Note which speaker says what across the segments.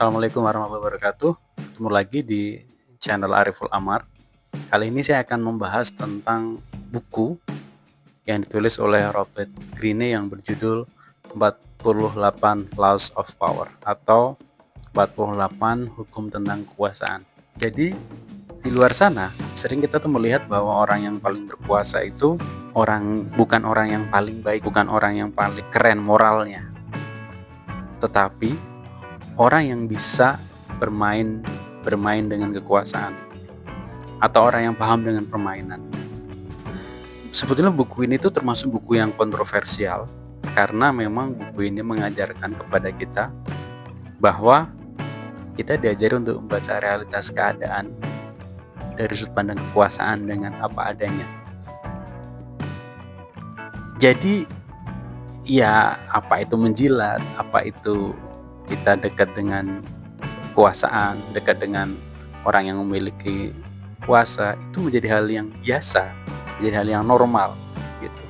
Speaker 1: Assalamualaikum warahmatullahi wabarakatuh. Ketemu lagi di channel Ariful Amar. Kali ini saya akan membahas tentang buku yang ditulis oleh Robert Greene yang berjudul 48 Laws of Power atau 48 Hukum tentang Kekuasaan. Jadi di luar sana sering kita tuh melihat bahwa orang yang paling berkuasa itu bukan orang yang paling baik, bukan orang yang paling keren moralnya, tetapi orang yang bisa bermain dengan kekuasaan atau orang yang paham dengan permainan. Sebetulnya buku ini tuh termasuk buku yang kontroversial karena memang buku ini mengajarkan kepada kita bahwa kita diajari untuk membaca realitas keadaan dari sudut pandang kekuasaan dengan apa adanya. Jadi ya, apa itu menjilat, apa itu kita dekat dengan kekuasaan, dekat dengan orang yang memiliki kuasa, itu menjadi hal yang biasa, menjadi hal yang normal gitu.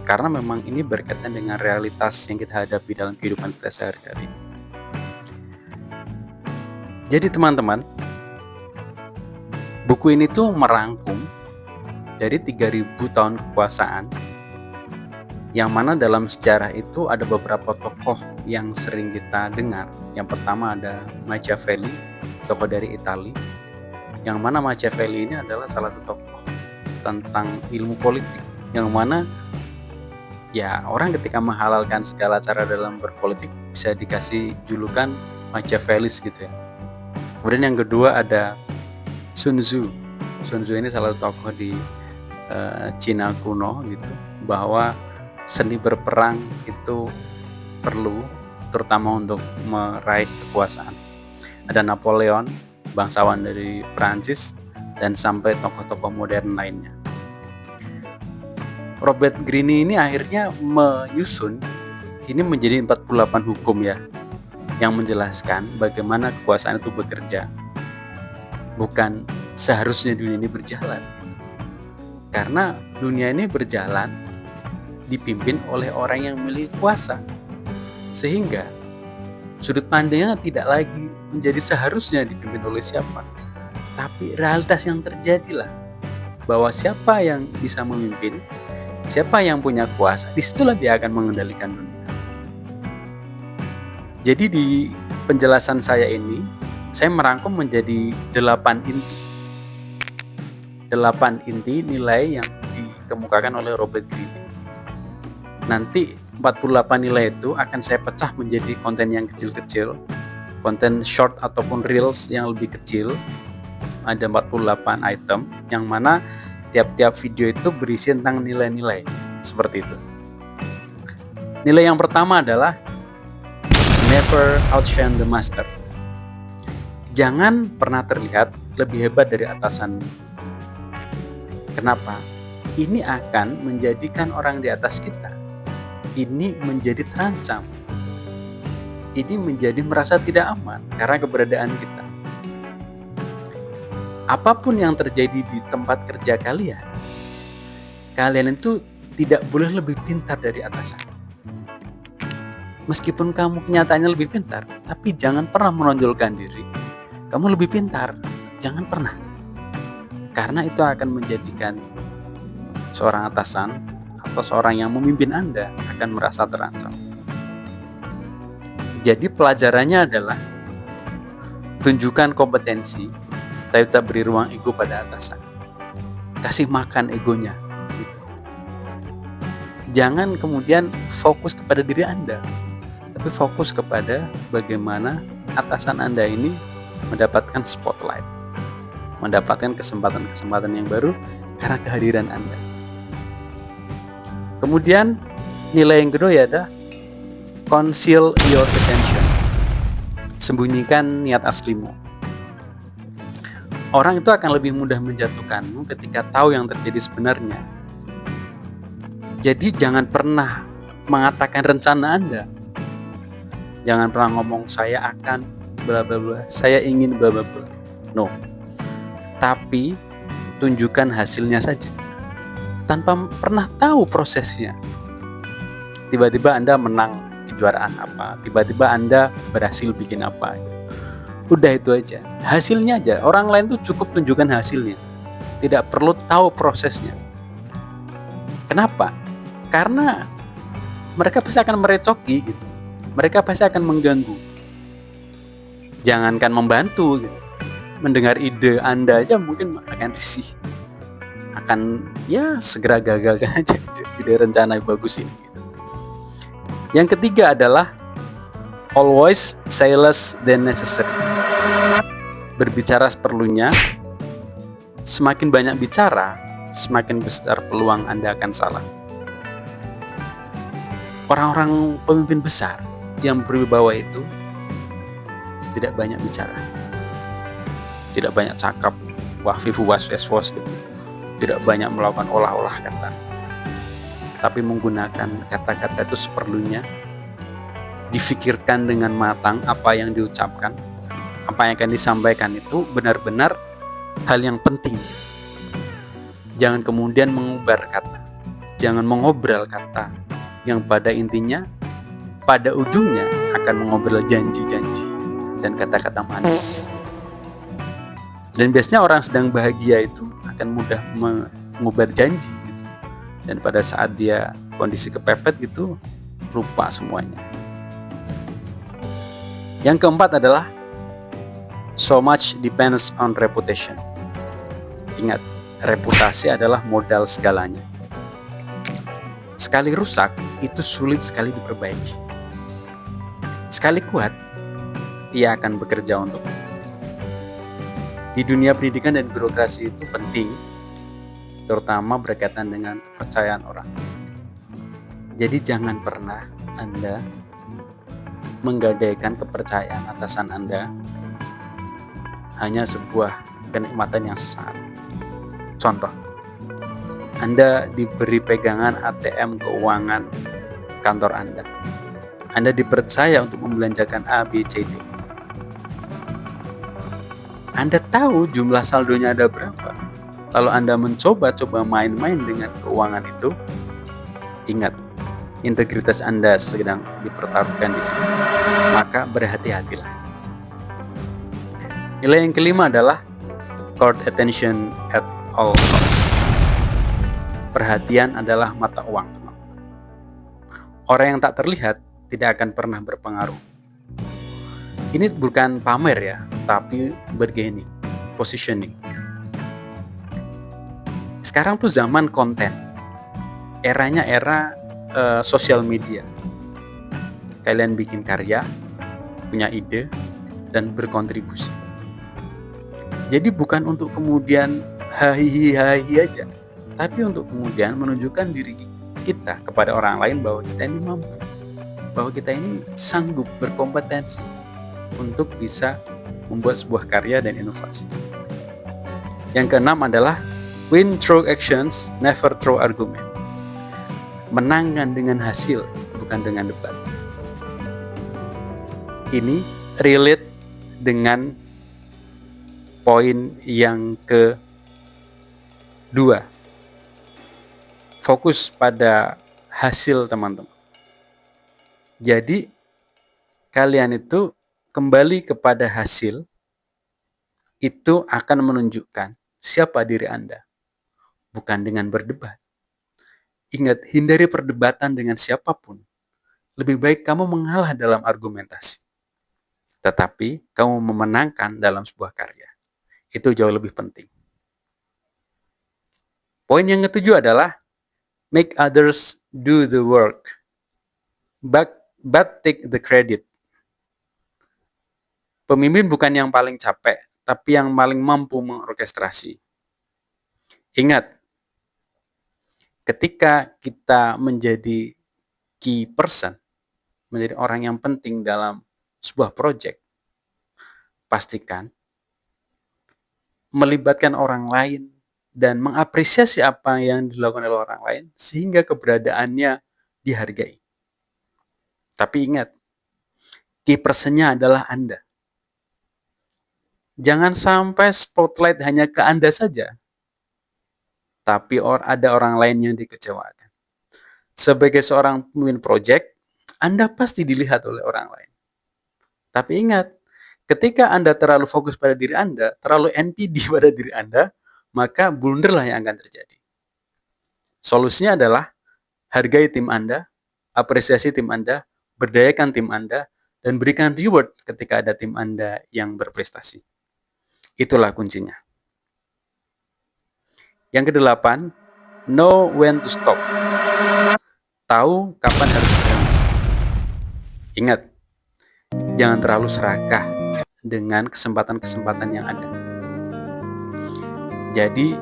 Speaker 1: Karena memang ini berkaitan dengan realitas yang kita hadapi dalam kehidupan kita sehari-hari. Jadi teman-teman, buku ini tuh merangkum dari 3000 tahun kekuasaan, yang mana dalam sejarah itu ada beberapa tokoh yang sering kita dengar. Yang pertama ada Machiavelli, tokoh dari Italia, yang mana Machiavelli ini adalah salah satu tokoh tentang ilmu politik, yang mana ya orang ketika menghalalkan segala cara dalam berpolitik bisa dikasih julukan Machiavellis gitu ya. Kemudian yang kedua ada Sun Tzu. Sun Tzu ini salah satu tokoh di Cina kuno gitu, bahwa seni berperang itu perlu, terutama untuk meraih kekuasaan. Ada Napoleon, bangsawan dari Prancis, dan sampai tokoh-tokoh modern lainnya. Robert Greene ini akhirnya menyusun ini menjadi 48 hukum ya, yang menjelaskan bagaimana kekuasaan itu bekerja. Bukan seharusnya dunia ini berjalan, karena dunia ini berjalan dipimpin oleh orang yang memiliki kuasa, sehingga sudut pandangnya tidak lagi menjadi seharusnya dipimpin oleh siapa, tapi realitas yang terjadilah bahwa siapa yang bisa memimpin, siapa yang punya kuasa, disitulah dia akan mengendalikan dunia. Jadi di penjelasan saya ini, saya merangkum menjadi 8 inti. 8 inti nilai yang dikemukakan oleh Robert Greene. Nanti 48 nilai itu akan saya pecah menjadi konten yang kecil-kecil, konten short ataupun reels yang lebih kecil. Ada 48 item, yang mana tiap-tiap video itu berisi tentang nilai-nilai seperti itu. Nilai yang pertama adalah never outshine the master. Jangan pernah terlihat lebih hebat dari atasan. Kenapa? Ini akan menjadikan orang di atas kita ini menjadi terancam. Ini menjadi merasa tidak aman karena keberadaan kita. Apapun yang terjadi di tempat kerja kalian itu tidak boleh lebih pintar dari atasan. Meskipun kamu kenyataannya lebih pintar, tapi jangan pernah menonjolkan diri kamu lebih pintar. Jangan pernah. Karena itu akan menjadikan seorang atasan atau seorang yang memimpin Anda akan merasa terancam. Jadi pelajarannya adalah tunjukkan kompetensi, tapi tak beri ruang ego pada atasan. Kasih makan egonya gitu. Jangan kemudian fokus kepada diri Anda, tapi fokus kepada bagaimana atasan Anda ini mendapatkan spotlight, mendapatkan kesempatan-kesempatan yang baru karena kehadiran Anda. Kemudian nilai yang kedua ya ada conceal your intention. Sembunyikan niat aslimu. Orang itu akan lebih mudah menjatuhkanmu ketika tahu yang terjadi sebenarnya. Jadi jangan pernah mengatakan rencana Anda. Jangan pernah ngomong saya akan bla bla bla, saya ingin bla bla bla. No. Tapi tunjukkan hasilnya saja, tanpa pernah tahu prosesnya. Tiba-tiba Anda menang kejuaraan apa, tiba-tiba Anda berhasil bikin apa. Udah itu aja. Hasilnya aja. Orang lain tuh cukup tunjukkan hasilnya. Tidak perlu tahu prosesnya. Kenapa? Karena mereka pasti akan merecoki gitu. Mereka pasti akan mengganggu. Jangankan membantu gitu. Mendengar ide Anda aja mungkin akan risih. Akan ya segera gagalkan aja ide rencana yang bagus ini gitu. Yang ketiga adalah always say less than necessary. Berbicara seperlunya. Semakin banyak bicara, semakin besar peluang Anda akan salah. Orang-orang pemimpin besar yang berwibawa itu tidak banyak bicara, tidak banyak cakap, wahfifu wasweswos gitu, tidak banyak melakukan olah-olah kata, tapi menggunakan kata-kata itu seperlunya, difikirkan dengan matang apa yang diucapkan, apa yang akan disampaikan itu benar-benar hal yang penting. Jangan kemudian mengumbar kata, jangan mengobrol kata yang pada intinya, pada ujungnya akan mengobrol janji-janji dan kata-kata manis. Dan biasanya orang sedang bahagia itu akan mudah mengubah janji gitu. Dan pada saat dia kondisi kepepet gitu, lupa semuanya. Yang keempat adalah so much depends on reputation. Ingat, reputasi adalah modal segalanya. Sekali rusak, itu sulit sekali diperbaiki. Sekali kuat, ia akan bekerja untuk. Di dunia pendidikan dan birokrasi itu penting, terutama berkaitan dengan kepercayaan orang. Jadi jangan pernah Anda menggadaikan kepercayaan atasan Anda hanya sebuah kenikmatan yang sesaat. Contoh, Anda diberi pegangan ATM keuangan kantor Anda. Anda dipercaya untuk membelanjakan A, B, C, D. Anda tahu jumlah saldonya ada berapa. Lalu Anda mencoba main-main dengan keuangan itu, ingat, integritas Anda sedang dipertaruhkan di sini. Maka berhati-hatilah. Nilai yang kelima adalah court attention at all costs. Perhatian adalah mata uang. Orang yang tak terlihat tidak akan pernah berpengaruh. Ini bukan pamer ya, tapi bargaining, positioning. Sekarang tuh zaman konten. Eranya era sosial media. Kalian bikin karya, punya ide, dan berkontribusi. Jadi bukan untuk kemudian hahihi aja, tapi untuk kemudian menunjukkan diri kita kepada orang lain bahwa kita ini mampu, bahwa kita ini sanggup, berkompetensi untuk bisa membuat sebuah karya dan inovasi. Yang keenam adalah win through actions, never through argument. Menangkan dengan hasil, bukan dengan debat. Ini relate dengan poin yang kedua. Fokus pada hasil, teman-teman. Jadi, kalian itu kembali kepada hasil, itu akan menunjukkan siapa diri Anda. Bukan dengan berdebat. Ingat, hindari perdebatan dengan siapapun. Lebih baik kamu mengalah dalam argumentasi. Tetapi, kamu memenangkan dalam sebuah karya. Itu jauh lebih penting. Poin yang ketujuh adalah make others do the work, but take the credit. Pemimpin bukan yang paling capek, tapi yang paling mampu mengorkestrasi. Ingat, ketika kita menjadi key person, menjadi orang yang penting dalam sebuah proyek, pastikan melibatkan orang lain dan mengapresiasi apa yang dilakukan oleh orang lain sehingga keberadaannya dihargai. Tapi ingat, key person-nya adalah Anda. Jangan sampai spotlight hanya ke Anda saja, tapi ada orang lain yang dikecewakan. Sebagai seorang pemimpin proyek, Anda pasti dilihat oleh orang lain. Tapi ingat, Ketika Anda terlalu fokus pada diri Anda, terlalu NPD pada diri Anda, maka blunderlah yang akan terjadi. Solusinya adalah hargai tim Anda, apresiasi tim Anda, berdayakan tim Anda, dan berikan reward ketika ada tim Anda yang berprestasi. Itulah kuncinya. Yang kedelapan, know when to stop. Tahu kapan harus berhenti. Ingat, jangan terlalu serakah dengan kesempatan-kesempatan yang ada. Jadi,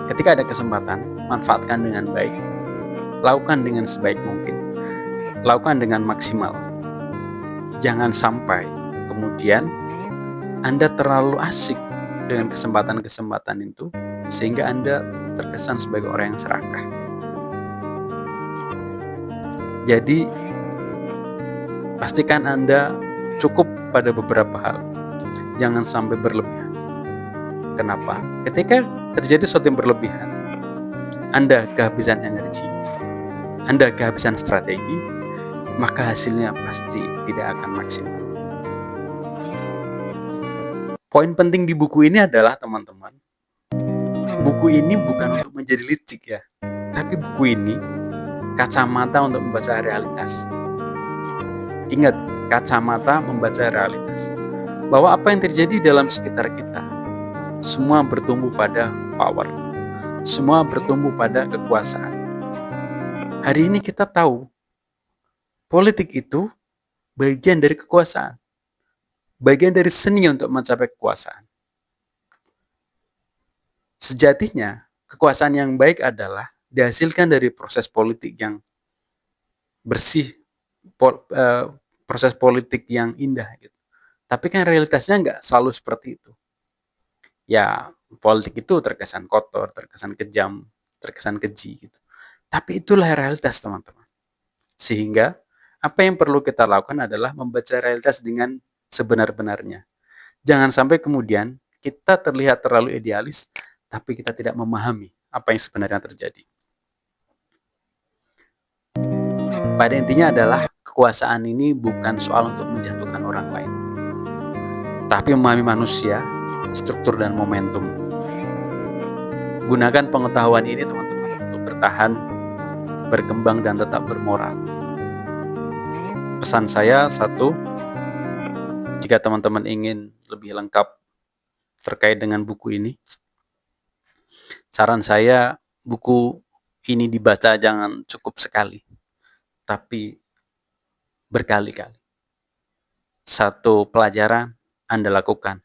Speaker 1: ketika ada kesempatan, manfaatkan dengan baik. Lakukan dengan sebaik mungkin. Lakukan dengan maksimal. Jangan sampai kemudian Anda terlalu asik dengan kesempatan-kesempatan itu, sehingga Anda terkesan sebagai orang yang serakah. Jadi, pastikan Anda cukup pada beberapa hal. Jangan sampai berlebihan. Kenapa? Ketika terjadi sesuatu yang berlebihan, Anda kehabisan energi, Anda kehabisan strategi, maka hasilnya pasti tidak akan maksimal. Poin penting di buku ini adalah, teman-teman, buku ini bukan untuk menjadi licik ya, tapi buku ini kacamata untuk membaca realitas. Ingat, kacamata membaca realitas. Bahwa apa yang terjadi dalam sekitar kita, semua bertumbuh pada power. Semua bertumbuh pada kekuasaan. Hari ini kita tahu, politik itu bagian dari kekuasaan. Bagian dari seni untuk mencapai kekuasaan. Sejatinya, kekuasaan yang baik adalah dihasilkan dari proses politik yang bersih, proses politik yang indah gitu. Tapi kan realitasnya nggak selalu seperti itu. Ya, politik itu terkesan kotor, terkesan kejam, terkesan keji gitu. Tapi itulah realitas, teman-teman. Sehingga apa yang perlu kita lakukan adalah membaca realitas dengan sebenar-benarnya. Jangan sampai kemudian kita terlihat terlalu idealis, tapi kita tidak memahami apa yang sebenarnya terjadi. Pada intinya adalah kekuasaan ini bukan soal untuk menjatuhkan orang lain, tapi memahami manusia, struktur dan momentum. Gunakan pengetahuan ini, teman-teman, untuk bertahan, berkembang, dan tetap bermoral. Pesan saya satu, jika teman-teman ingin lebih lengkap terkait dengan buku ini, saran saya buku ini dibaca jangan cukup sekali, tapi berkali-kali. Satu pelajaran Anda lakukan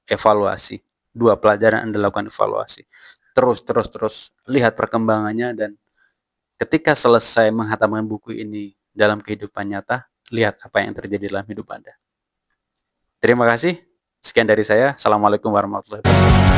Speaker 1: evaluasi. Dua pelajaran Anda lakukan evaluasi. Terus lihat perkembangannya, dan ketika selesai menghatamkan buku ini dalam kehidupan nyata, lihat apa yang terjadi dalam hidup Anda. Terima kasih. Sekian dari saya. Assalamualaikum warahmatullahi wabarakatuh.